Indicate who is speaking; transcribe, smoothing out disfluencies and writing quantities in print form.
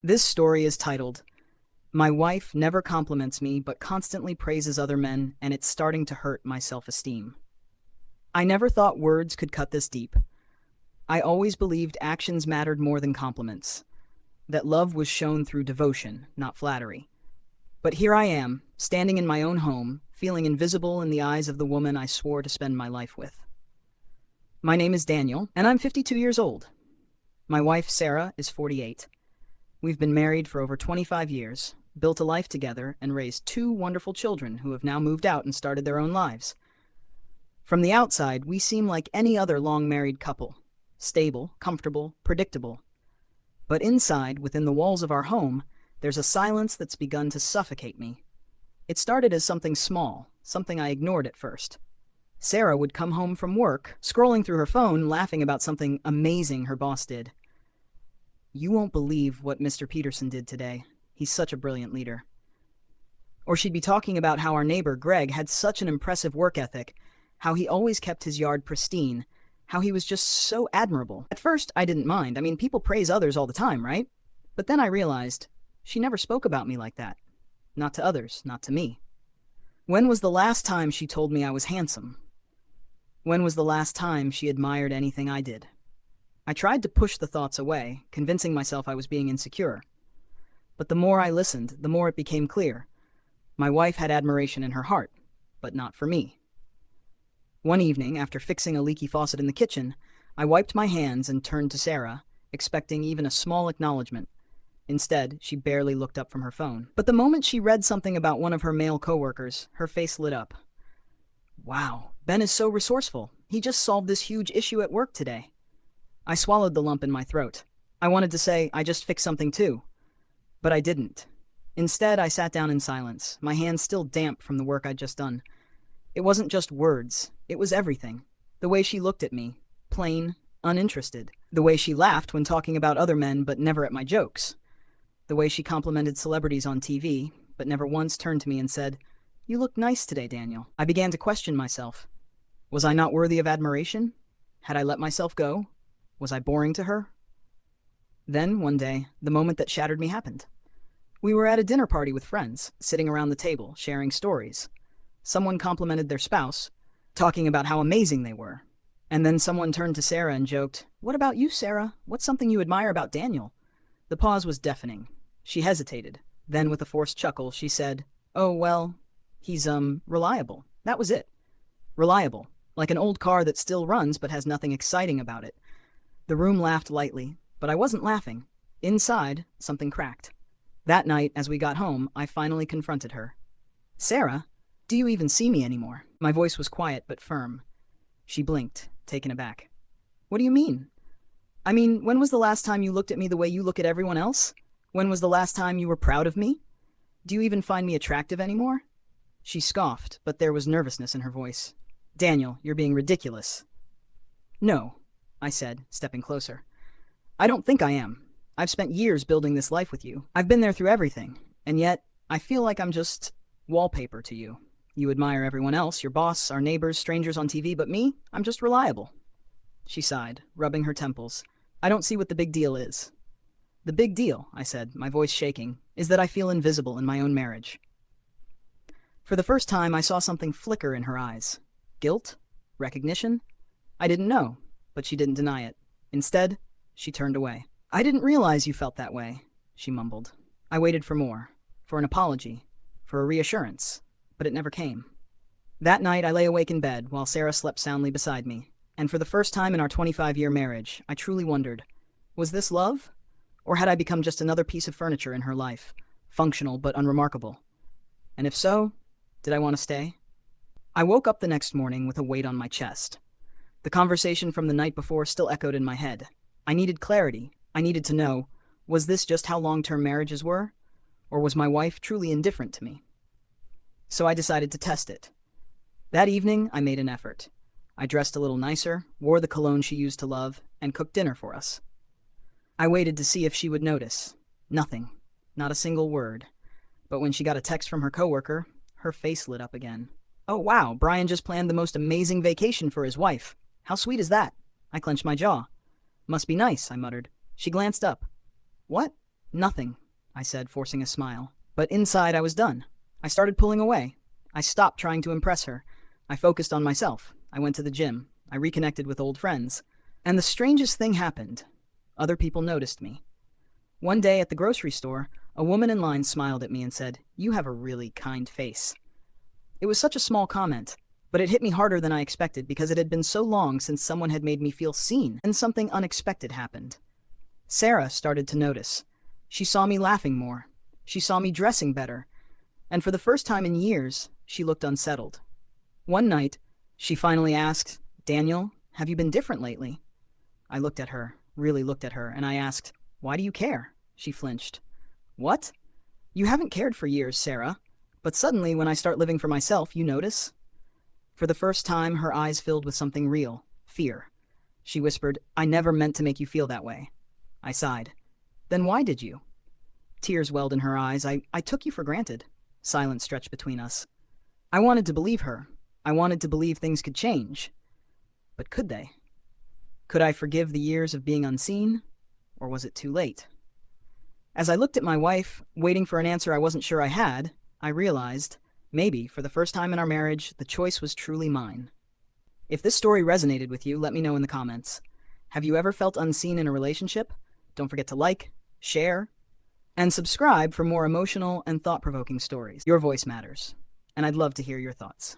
Speaker 1: This story is titled, My Wife Never Compliments Me but Constantly Praises Other Men, and It's Starting to Hurt My Self-Esteem. I never thought words could cut this deep. I always believed actions mattered more than compliments, that love was shown through devotion, not flattery. But here I am, standing in my own home, feeling invisible in the eyes of the woman I swore to spend my life with. My name is Daniel, and I'm 52 years old. My wife, Sarah, is 48. We've been married for over 25 years, built a life together, and raised two wonderful children who have now moved out and started their own lives. From the outside, we seem like any other long-married couple, stable, comfortable, predictable. But inside, within the walls of our home, there's a silence that's begun to suffocate me. It started as something small, something I ignored at first. Sarah would come home from work, scrolling through her phone, laughing about something amazing her boss did. You won't believe what Mr. Peterson did today. He's such a brilliant leader. Or she'd be talking about how our neighbor, Greg, had such an impressive work ethic, how he always kept his yard pristine, how he was just so admirable. At first, I didn't mind. I mean, people praise others all the time, right? But then I realized she never spoke about me like that. Not to others, not to me. When was the last time she told me I was handsome? When was the last time she admired anything I did? I tried to push the thoughts away, convincing myself I was being insecure. But the more I listened, the more it became clear. My wife had admiration in her heart, but not for me. One evening, after fixing a leaky faucet in the kitchen, I wiped my hands and turned to Sarah, expecting even a small acknowledgement. Instead, she barely looked up from her phone. But the moment she read something about one of her male coworkers, her face lit up. Wow, Ben is so resourceful. He just solved this huge issue at work today. I swallowed the lump in my throat. I wanted to say, I just fixed something too. But I didn't. Instead, I sat down in silence, my hands still damp from the work I'd just done. It wasn't just words. It was everything. The way she looked at me, plain, uninterested. The way she laughed when talking about other men but never at my jokes. The way she complimented celebrities on TV, but never once turned to me and said, You look nice today, Daniel. I began to question myself. Was I not worthy of admiration? Had I let myself go? Was I boring to her? Then, one day, the moment that shattered me happened. We were at a dinner party with friends, sitting around the table, sharing stories. Someone complimented their spouse, talking about how amazing they were. And then someone turned to Sarah and joked, What about you, Sarah? What's something you admire about Daniel? The pause was deafening. She hesitated. Then, with a forced chuckle, she said, Oh, well, he's, reliable. That was it. Reliable. Like an old car that still runs but has nothing exciting about it. The room laughed lightly, but I wasn't laughing. Inside, something cracked. That night, as we got home, I finally confronted her. Sarah, do you even see me anymore? My voice was quiet but firm. She blinked, taken aback. What do you mean? I mean, when was the last time you looked at me the way you look at everyone else? When was the last time you were proud of me? Do you even find me attractive anymore? She scoffed, but there was nervousness in her voice. Daniel, you're being ridiculous. No, I said, stepping closer. I don't think I am. I've spent years building this life with you. I've been there through everything, and yet I feel like I'm just wallpaper to you. You admire everyone else, your boss, our neighbors, strangers on TV, but me, I'm just reliable. She sighed, rubbing her temples. I don't see what the big deal is. The big deal, I said, my voice shaking, is that I feel invisible in my own marriage. For the first time, I saw something flicker in her eyes. Guilt? Recognition? I didn't know, but she didn't deny it. Instead, she turned away. I didn't realize you felt that way, she mumbled. I waited for more, for an apology, for a reassurance, but it never came. That night, I lay awake in bed while Sarah slept soundly beside me, and for the first time in our 25-year marriage, I truly wondered, was this love? Or had I become just another piece of furniture in her life, functional but unremarkable? And if so, did I want to stay? I woke up the next morning with a weight on my chest. The conversation from the night before still echoed in my head. I needed clarity. I needed to know, was this just how long-term marriages were? Or was my wife truly indifferent to me? So I decided to test it. That evening, I made an effort. I dressed a little nicer, wore the cologne she used to love, and cooked dinner for us. I waited to see if she would notice. Nothing. Not a single word. But when she got a text from her coworker, her face lit up again. Oh wow, Brian just planned the most amazing vacation for his wife. How sweet is that? I clenched my jaw. Must be nice, I muttered. She glanced up. What? Nothing, I said, forcing a smile. But inside I was done. I started pulling away. I stopped trying to impress her. I focused on myself. I went to the gym. I reconnected with old friends. And the strangest thing happened. Other people noticed me. One day at the grocery store, a woman in line smiled at me and said, "You have a really kind face." It was such a small comment, but it hit me harder than I expected because it had been so long since someone had made me feel seen, and something unexpected happened. Sarah started to notice. She saw me laughing more. She saw me dressing better. And for the first time in years, she looked unsettled. One night, she finally asked, "Daniel, have you been different lately?" I looked at her, really looked at her, and I asked, "Why do you care?" She flinched. "What? You haven't cared for years, Sarah. But suddenly, when I start living for myself, you notice?" For the first time, her eyes filled with something real, fear. She whispered, "I never meant to make you feel that way." I sighed. "Then why did you?" Tears welled in her eyes. I took you for granted." Silence stretched between us. I wanted to believe her. I wanted to believe things could change. But could they? Could I forgive the years of being unseen? Or was it too late? As I looked at my wife, waiting for an answer I wasn't sure I had, I realized, maybe, for the first time in our marriage, the choice was truly mine. If this story resonated with you, let me know in the comments. Have you ever felt unseen in a relationship? Don't forget to like, share, and subscribe for more emotional and thought-provoking stories. Your voice matters, and I'd love to hear your thoughts.